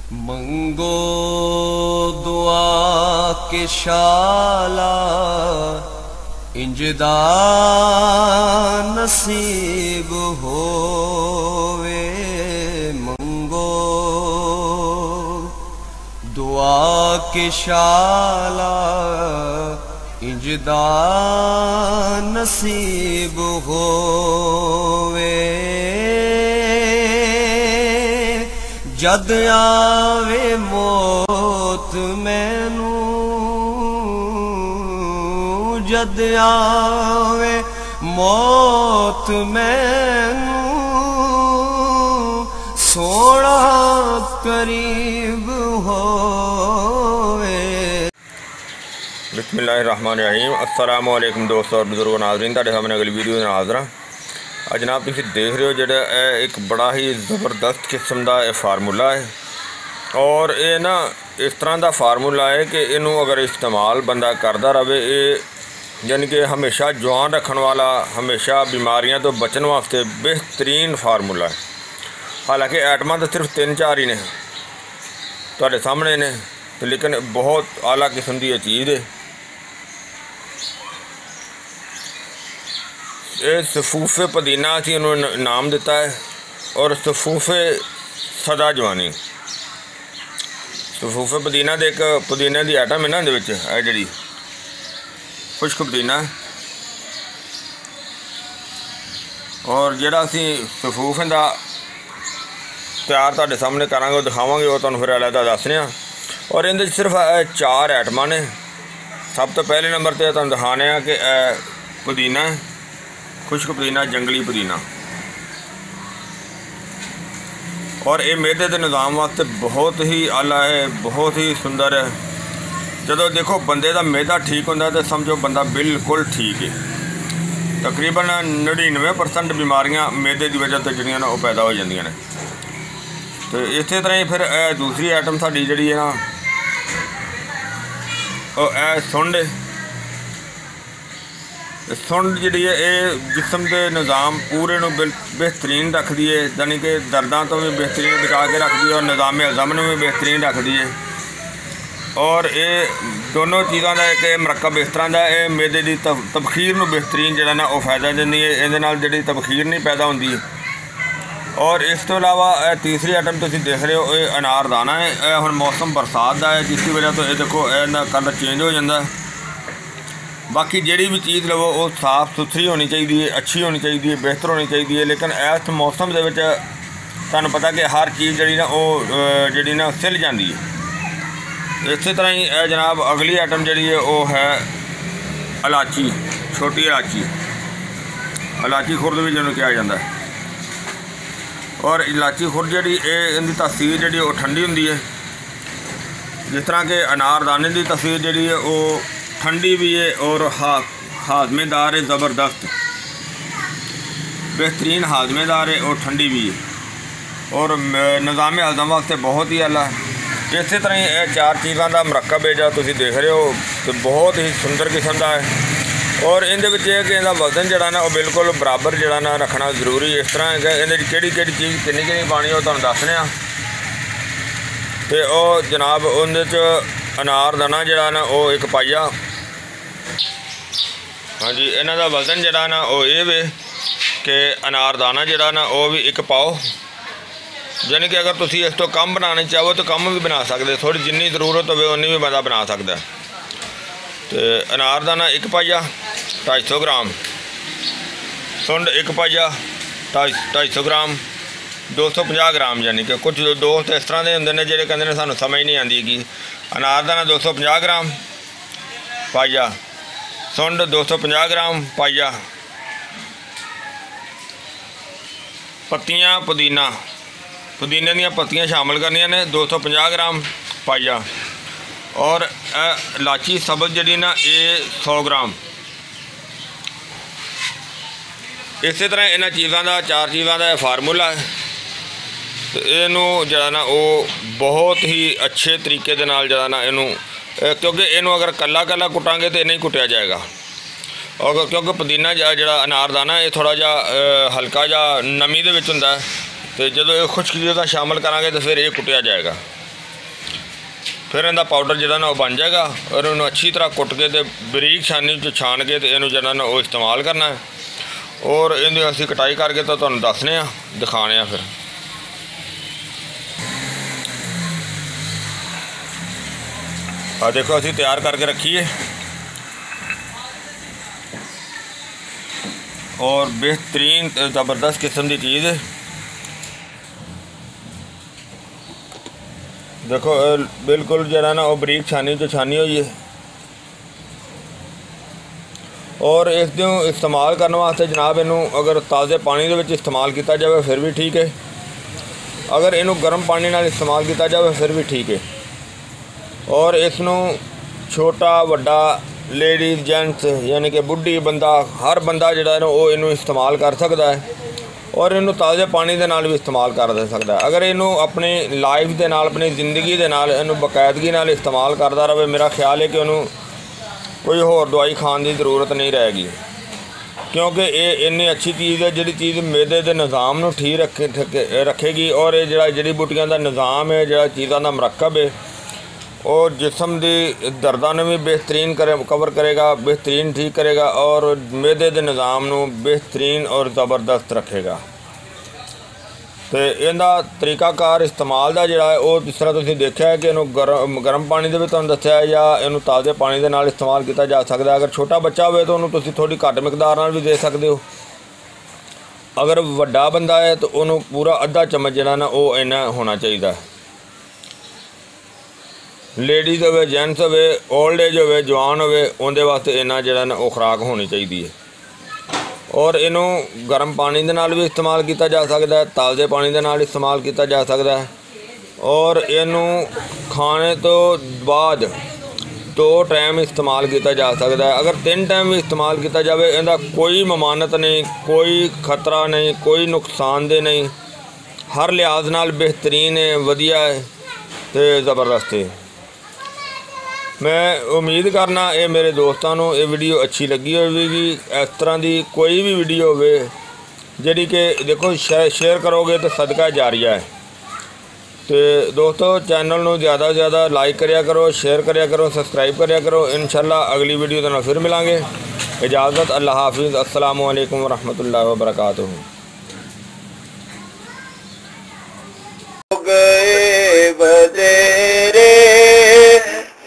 मंगो दुआ के शाला इंजदा नसीब होवे। मंगो दुआ के शाला इंजदा नसीब होवे। जद आवे मौत मैनू, जद आवे मौत मैनू, सोना करीब होवे। बिस्मिल्लाहिर्रहमानिर्रहीम। अस्सलामु अलैकुम दोस्तों और बुजुर्गो नाज़रीन, तुहाडे सामने अगली वीडियो हाज़र हाँ। जनाब तुसीं देख रहे हो जो एक बड़ा ही ज़बरदस्त किस्म का फार्मूला है और ये ना इस तरह का फार्मूला है कि इनू अगर इस्तेमाल बंदा करता रहे, ये यानी कि हमेशा जवान रखने वाला, हमेशा बीमारियां तो बचने वास्ते बेहतरीन फार्मूला है। हालांकि आइटमां तो सिर्फ 3-4 ही ने तुहाडे सामने ने, लेकिन बहुत आला किस्म की चीज़ है। ये सफूफे पुदीना असी इन्होंने नाम दिता है और सफूफे सदा जवानी। सफूफे पुदीना दे एक पुदीने की आइटम है ना, ये जी खुश्क पुदीना और जोड़ा असी सफूफे का तैयार तुहाडे सामने करांगे दिखावांगे, वो तुहानूं फिर अलग दसने। और इहदे सिर्फ 4 आइटमां ने। सब तो पहले नंबर पर तुहानूं दिखाने कि पुदीना है, खुश्क पुदीना, जंगली पुदीना। और ये मैदे के निज़ाम वास्ते बहुत ही आला है, बहुत ही सुंदर है। जो देखो बंदे का मैदा ठीक होंदा तो समझो बंदा बिल्कुल ठीक है। तकरीबन 99% बीमारियां मैदे की वजह से जिहड़ियां ना वो पैदा हो जांदियां ने। तो इस तरह ही फिर दूसरी आइटम साडी जिहड़ी है ना वो सुंड है। सुंड जी है ये जिसम के निज़ाम पूरे बेहतरीन रखती है, यानी कि दर्दां तो भी बेहतरीन बचा के रखती है और निज़ाम हज़म में भी बेहतरीन रखती है। और ये दोनों चीज़ों का एक मरकब इस तरह का है, मैदे की तबखीर में बेहतरीन जो ना वो फायदा देती है, ये जी तबखीर नहीं पैदा होती। और इस तो इलावा तीसरी आइटम तुम देख रहे हो, ये अनारदाना है। यह हुण मौसम बरसात का है जिसकी वजह तो ये देखो कलर चेंज हो जाता है। बाकी जी भी चीज़ लवो वो साफ सुथरी होनी चाहिए, अच्छी होनी चाहिए, बेहतर होनी चाहिए। लेकिन इस मौसम के तुहानूं पता कि हर चीज़ जी ना वो जी ना सिल जाती है। इस तरह ही जनाब अगली आइटम जी है वो है इलाची, छोटी इलाची, इलाची खुरद भी जिन्होंने कहा जाता है। और इलाची खुरद जी इनकी तासीर जी वो ठंडी होंगी है, जिस तरह के अनारदाने की तासीर जी है वो ठंडी भी है और हाजमेदार है, ज़बरदस्त बेहतरीन हाजमेदार है और ठंडी भी है और निज़ाम हज़म वास्ते बहुत ही आला है। इस तरह ही 4 चीज़ों का मरकब है जो तुम देख रहे हो, तो बहुत ही सुंदर किस्म का है। और इहदे विच कि इहदा वजन जड़ा ना वो बिल्कुल बराबर जड़ा ना रखना जरूरी है। इस तरह है इहदे किहड़ी चीज़ किन्नी पानी वो तुहानूं दसने आ। ते ओ जनाब उहदे च अनारदाना जड़ा ना वो 1 पाइया। हाँ जी, इन्हां दा वजन जड़ा ना वो ये वे कि अनारदाना जड़ा ना वो भी 1 पाओ, यानी कि अगर तुम इस तो कम बनाने चाहो तो कम भी बना सकते, थोड़ी जिन्नी जरूरत हो उन्नी भी बंदा बना सकता है। तो अनारदाना 1 पाइया 250 ग्राम, सुंड 1 पाइया 250 ग्राम, 250 ग्राम। यानी कि कुछ दोस्त इस तरह के होंगे ने जो कहते हैं सानू समझ नहीं आती कि अनारदाना 250 ग्राम पाइया, सुंड 250 ग्राम पाइया, पत्तियां पुदीना, पुदीने दी पत्तियां शामिल करनिया ने 250 ग्राम पाइया। और इलाची सब्ज़ जी ना ये 100 ग्राम। इस तरह इन्होंने चीज़ों का 4 चीज़ों का फार्मूला है। तो इनू जरा ना वो बहुत ही अच्छे तरीके दे नाल जरा ना इनू, क्योंकि इनू अगर कला कला कुटांगे तो नहीं कुटिया जाएगा। और क्योंकि पुदीना जड़ा अनारदाना ये थोड़ा जा हल्का जा नमी दे विच हुंदा है, तो जो ये खुश्क चीज़ां शामिल करांगे तो फिर ये कुटिया जाएगा। फिर इनका पाउडर जो ना बन जाएगा और इन्होंने अच्छी तरह कुट के तो बरीक छानी छान के इनू जो ना वो इस्तेमाल करना है। और इनकी असी कटाई करके तो तुहानूं दसने दिखाने फिर। आ देखो असी तैयार करके रखिए और बेहतरीन ज़बरदस्त किस्म की चीज़ है। देखो बिल्कुल जरा ना वो बरीक छानी हुई है। और इस इस्तेमाल करने वास्ते जनाब इनू अगर ताज़े पानी दे विच इस्तेमाल किया जाए फिर भी ठीक है, अगर इनू गर्म पानी नाल इस्तेमाल किया जाए फिर भी ठीक है। और इसनू छोटा वड्डा लेडीज़ जेंट्स यानी कि बुढ़ी बंदा हर बंदा जिहड़ा है वो इनू इस्तेमाल कर सकता है और इनू ताज़े पानी दे नाल भी इस्तेमाल कर दे सकता है। अगर इनू अपनी लाइफ दे नाल अपनी ज़िंदगी दे नाल इनू बाकायदगी नाल इस्तेमाल करता रहे, मेरा ख्याल है कि उन्होंने कोई होर दवाई खाने की ज़रूरत नहीं रहेगी, क्योंकि ये इन्नी अच्छी चीज़ है जिहड़ी चीज़ मैदे के निज़ाम नूं ठीक रखेगी। और ये जिहड़ा जड़ी बूटियां का निज़ाम है, जिहड़ा चीज़ों का मरकब है, और जिसम की दर्दां नूं भी बेहतरीन कवर करेगा, बेहतरीन ठीक करेगा और मैदे के निज़ाम नूं बेहतरीन और ज़बरदस्त रखेगा। तो इहदा तरीकाकार इस्तेमाल का जिहड़ा है वो जिस तरह तुसीं देखिया है कि इनू गर्म पानी दे विच तुहानूं दस्सिया है या इनू ताज़े पानी दे नाल इस्तेमाल किया जा सकता है। अगर छोटा बच्चा होवे तो उन्होंने तुसीं थोड़ी घट मिकदार नाल भी दे सकते हो। अगर वड्डा बंदा है तो उन्होंने पूरा अद्धा चम्मच जिहड़ा ना वो इन्ना होना चाहिए। लेडीज़ होवे जेंट्स होवे ओल्ड एज होवे जवान होवे उनके वास्ते इन्ना जिहड़ा ना वो खुराक होनी चाहिए है। और इनू गर्म पानी दे नाल भी इस्तेमाल किया जा सकता है, ताज़े पानी दे नाल इस्तेमाल किया जा सकता है। और इनू खाने तो बाद 2 टाइम इस्तेमाल किया जा सकता है। अगर 3 टाइम भी इस्तेमाल किया जाए इनका कोई ममानत नहीं, कोई खतरा नहीं, कोई नुकसानदेह नहीं, हर लिहाज नाल बेहतरीन है, वधिया है तो ज़बरदस्त है। मैं उम्मीद करना ये मेरे दोस्तों को ये वीडियो अच्छी लगी होगी। इस तरह की कोई भी वीडियो होवे जिहड़ी कि देखो शेयर करोगे तो सदका जारिया है। तो दोस्तों चैनल को ज़्यादा से ज़्यादा लाइक करिया करो, शेयर करिया करो, सब्सक्राइब करिया करो। इंशाल्लाह अगली वीडियो के नाल फिर मिलांगे। इजाज़त, अल्लाह हाफिज़, अस्सलामु अलैकुम वरहमतुल्लाहि वबरकातुहू।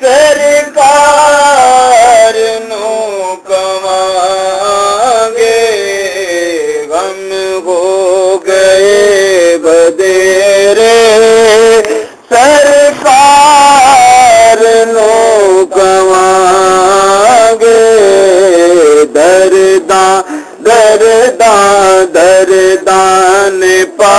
सरकार नू कमांगे गम हो गए बदेरे, सरकार नू कमांगे दर्दां ने पा